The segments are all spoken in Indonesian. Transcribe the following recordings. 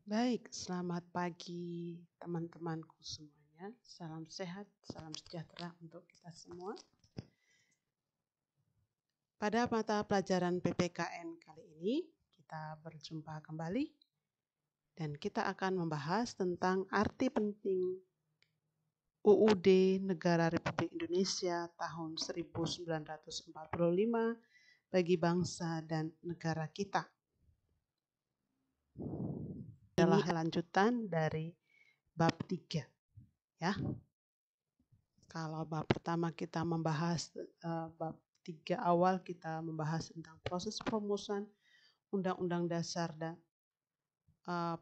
Baik, selamat pagi teman-temanku semuanya. Salam sehat, salam sejahtera untuk kita semua. Pada mata pelajaran PPKN kali ini, kita berjumpa kembali dan kita akan membahas tentang arti penting UUD Negara Republik Indonesia tahun 1945 bagi bangsa dan negara kita. Adalah lanjutan dari bab 3, ya. Kalau bab pertama kita membahas bab 3 awal kita membahas tentang proses perumusan Undang-Undang Dasar dan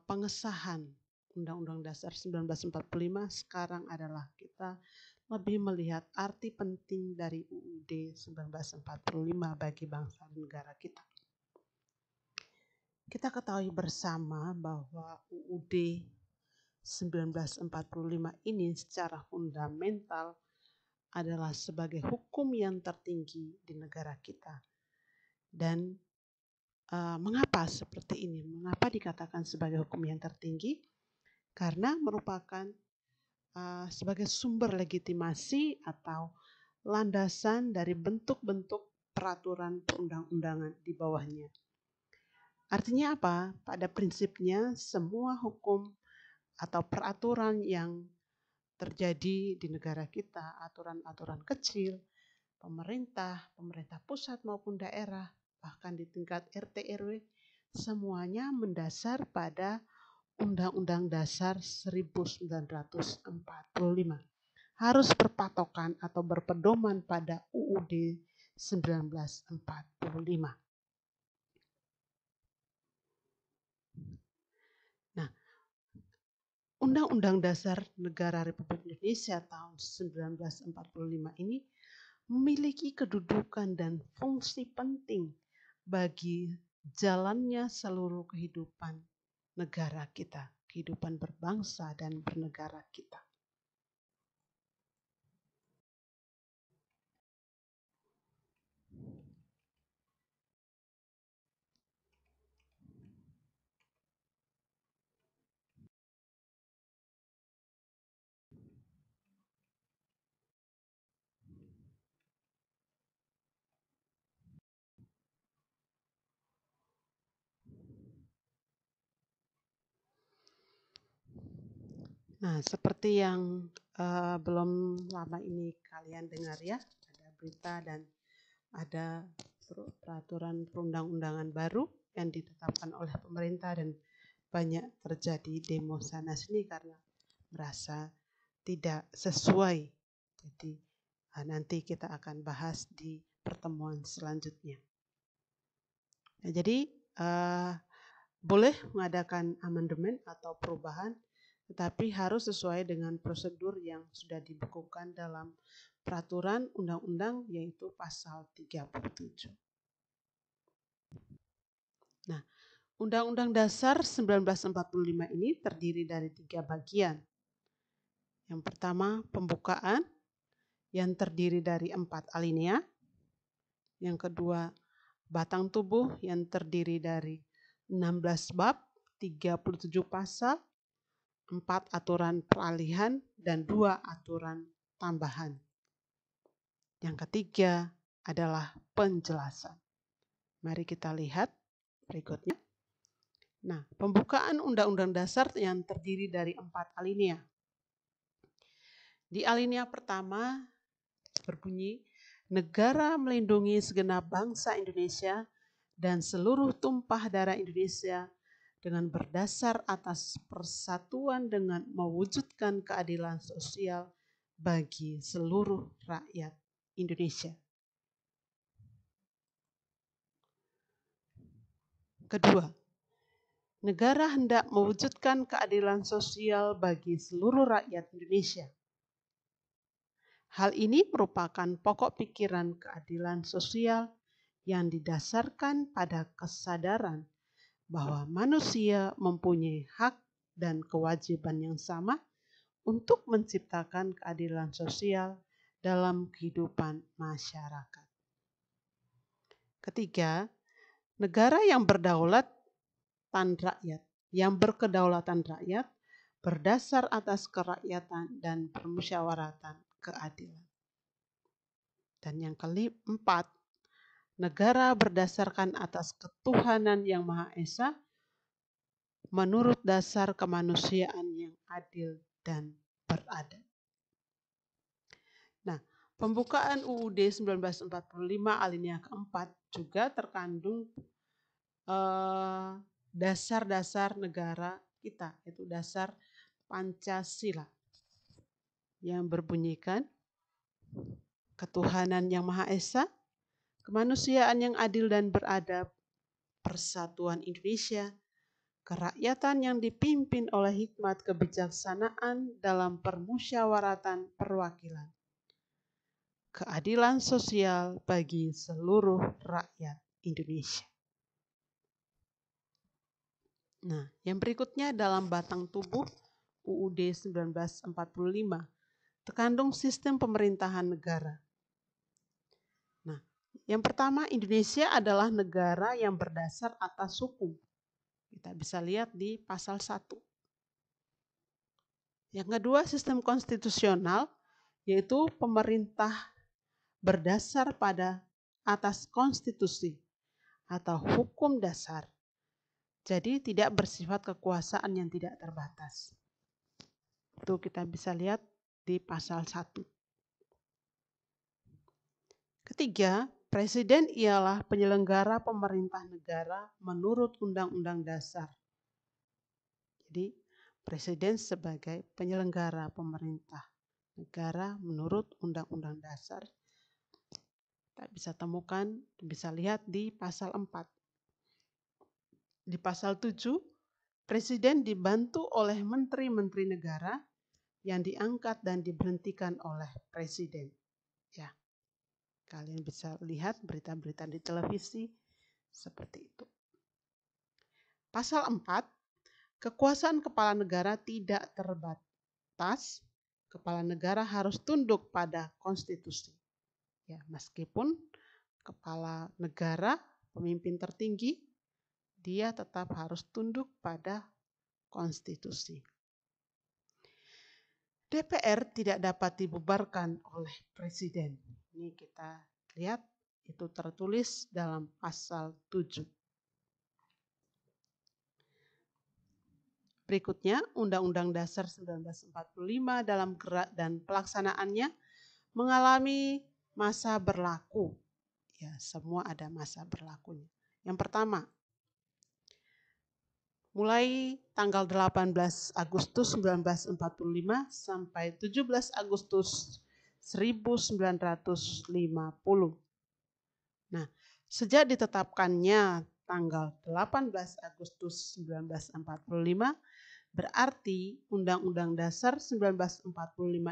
pengesahan Undang-Undang Dasar 1945. Sekarang adalah kita lebih melihat arti penting dari UUD 1945 bagi bangsa dan negara kita. Kita ketahui bersama bahwa UUD 1945 ini secara fundamental adalah sebagai hukum yang tertinggi di negara kita. Dan mengapa seperti ini? Mengapa dikatakan sebagai hukum yang tertinggi? Karena merupakan sebagai sumber legitimasi atau landasan dari bentuk-bentuk peraturan perundang-undangan di bawahnya. Artinya apa? Pada prinsipnya semua hukum atau peraturan yang terjadi di negara kita, aturan-aturan kecil, pemerintah pusat maupun daerah, bahkan di tingkat RT RW, semuanya mendasar pada Undang-Undang Dasar 1945. Harus berpatokan atau berpedoman pada UUD 1945. Nah, Undang-Undang Dasar Negara Republik Indonesia tahun 1945 ini memiliki kedudukan dan fungsi penting bagi jalannya seluruh kehidupan negara kita, kehidupan berbangsa dan bernegara kita. Nah, seperti yang belum lama ini kalian dengar ya, ada berita dan ada peraturan perundang-undangan baru yang ditetapkan oleh pemerintah dan banyak terjadi demo sana sini karena merasa tidak sesuai. Jadi nanti kita akan bahas di pertemuan selanjutnya. Nah, jadi boleh mengadakan amandemen atau perubahan, tetapi harus sesuai dengan prosedur yang sudah dibukukan dalam peraturan undang-undang, yaitu pasal 37. Nah, Undang-Undang Dasar 1945 ini terdiri dari 3 bagian. Yang pertama, pembukaan yang terdiri dari 4 alinea. Yang kedua, batang tubuh yang terdiri dari 16 bab, 37 pasal, 4 aturan peralihan, dan 2 aturan tambahan. Yang ketiga adalah penjelasan. Mari kita lihat berikutnya. Nah, pembukaan Undang-Undang Dasar yang terdiri dari 4 alinea. Di alinea pertama berbunyi, negara melindungi segenap bangsa Indonesia dan seluruh tumpah darah Indonesia dengan berdasar atas persatuan dengan mewujudkan keadilan sosial bagi seluruh rakyat Indonesia. Kedua, negara hendak mewujudkan keadilan sosial bagi seluruh rakyat Indonesia. Hal ini merupakan pokok pikiran keadilan sosial yang didasarkan pada kesadaran bahwa manusia mempunyai hak dan kewajiban yang sama untuk menciptakan keadilan sosial dalam kehidupan masyarakat. Ketiga, negara yang berdaulat tan rakyat yang berkedaulatan rakyat, berdasar atas kerakyatan dan permusyawaratan keadilan. Dan yang keempat, negara berdasarkan atas ketuhanan yang Maha Esa menurut dasar kemanusiaan yang adil dan beradab. Nah, pembukaan UUD 1945 alinea keempat juga terkandung dasar-dasar negara kita, yaitu dasar Pancasila yang berbunyikan ketuhanan yang Maha Esa, kemanusiaan yang adil dan beradab, persatuan Indonesia, kerakyatan yang dipimpin oleh hikmat kebijaksanaan dalam permusyawaratan perwakilan, keadilan sosial bagi seluruh rakyat Indonesia. Nah, yang berikutnya dalam batang tubuh UUD 1945 terkandung sistem pemerintahan negara. Nah, yang pertama, Indonesia adalah negara yang berdasar atas hukum. Kita bisa lihat di pasal 1. Yang kedua, sistem konstitusional, yaitu pemerintah berdasar pada atas konstitusi atau hukum dasar. Jadi tidak bersifat kekuasaan yang tidak terbatas. Itu kita bisa lihat di pasal 1. Ketiga, presiden ialah penyelenggara pemerintah negara menurut Undang-Undang Dasar. Jadi presiden sebagai penyelenggara pemerintah negara menurut Undang-Undang Dasar. Kita bisa temukan, bisa lihat di pasal 4. Di pasal 7, presiden dibantu oleh menteri-menteri negara yang diangkat dan diberhentikan oleh presiden. Ya, kalian bisa lihat berita-berita di televisi seperti itu. Pasal 4, kekuasaan kepala negara tidak terbatas. Kepala negara harus tunduk pada konstitusi. Ya, meskipun kepala negara, pemimpin tertinggi, dia tetap harus tunduk pada konstitusi. DPR tidak dapat dibubarkan oleh presiden. Ini kita lihat, itu tertulis dalam pasal 7. Berikutnya, Undang-Undang Dasar 1945 dalam gerak dan pelaksanaannya mengalami masa berlaku. Ya, semua ada masa berlakunya. Yang pertama, mulai tanggal 18 Agustus 1945 sampai 17 Agustus 1950. Nah, sejak ditetapkannya tanggal 18 Agustus 1945, berarti Undang-Undang Dasar 1945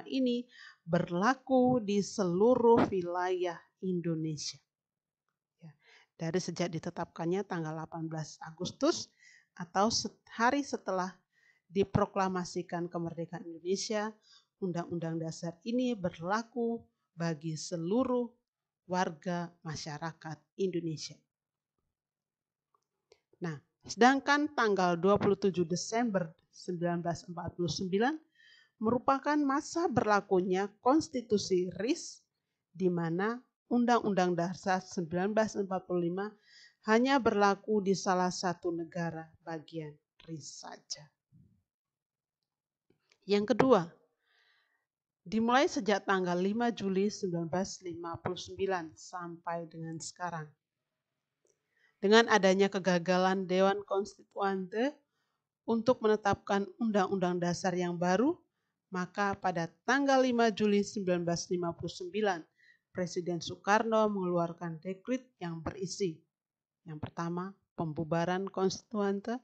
ini berlaku di seluruh wilayah Indonesia. Ya, dari sejak ditetapkannya tanggal 18 Agustus atau hari setelah diproklamasikan kemerdekaan Indonesia, Undang-Undang Dasar ini berlaku bagi seluruh warga masyarakat Indonesia. Nah, sedangkan tanggal 27 Desember 1949 merupakan masa berlakunya konstitusi RIS, di mana Undang-Undang Dasar 1945 hanya berlaku di salah satu negara bagian RIS saja. Yang kedua, dimulai sejak tanggal 5 Juli 1959 sampai dengan sekarang. Dengan adanya kegagalan Dewan Konstituante untuk menetapkan Undang-Undang Dasar yang baru, maka pada tanggal 5 Juli 1959, Presiden Soekarno mengeluarkan dekret yang berisi, yang pertama, pembubaran konstituante,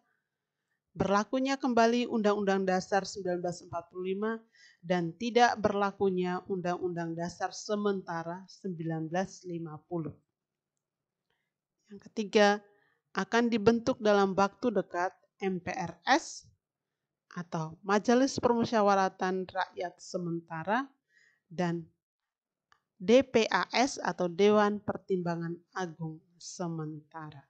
berlakunya kembali Undang-Undang Dasar 1945, dan tidak berlakunya Undang-Undang Dasar sementara 1950. Yang ketiga, akan dibentuk dalam waktu dekat MPRS atau Majelis Permusyawaratan Rakyat Sementara dan DPAS atau Dewan Pertimbangan Agung Sementara.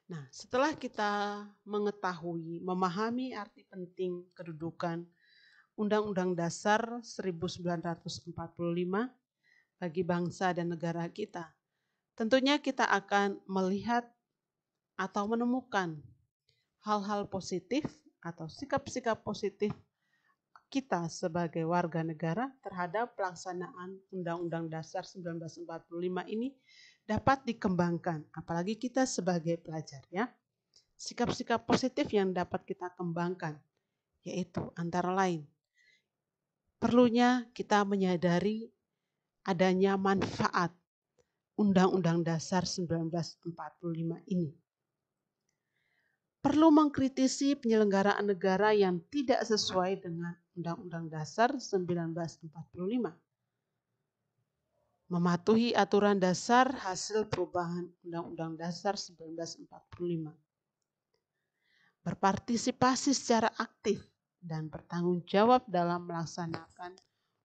Nah, setelah kita mengetahui, memahami arti penting kedudukan Undang-Undang Dasar 1945 bagi bangsa dan negara kita, tentunya kita akan melihat atau menemukan hal-hal positif atau sikap-sikap positif kita sebagai warga negara terhadap pelaksanaan Undang-Undang Dasar 1945 ini dapat dikembangkan, apalagi kita sebagai pelajar ya. Sikap-sikap positif yang dapat kita kembangkan, yaitu antara lain, perlunya kita menyadari adanya manfaat Undang-Undang Dasar 1945 ini. Perlu mengkritisi penyelenggaraan negara yang tidak sesuai dengan Undang-Undang Dasar 1945. Mematuhi aturan dasar hasil perubahan Undang-Undang Dasar 1945. Berpartisipasi secara aktif dan bertanggung jawab dalam melaksanakan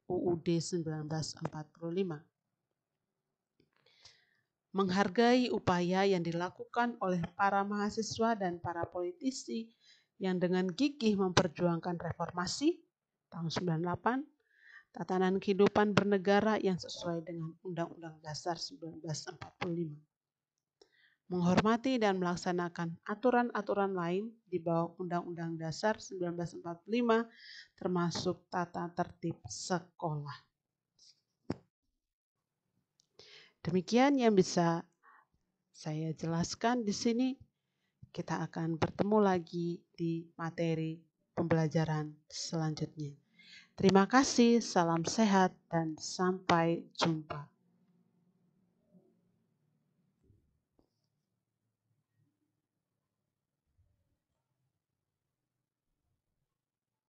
UUD 1945. Menghargai upaya yang dilakukan oleh para mahasiswa dan para politisi yang dengan gigih memperjuangkan reformasi tahun 98, tatanan kehidupan bernegara yang sesuai dengan Undang-Undang Dasar 1945. Menghormati dan melaksanakan aturan-aturan lain di bawah Undang-Undang Dasar 1945, termasuk tata tertib sekolah. Demikian yang bisa saya jelaskan di sini. Kita akan bertemu lagi di materi pembelajaran selanjutnya. Terima kasih, salam sehat, dan sampai jumpa.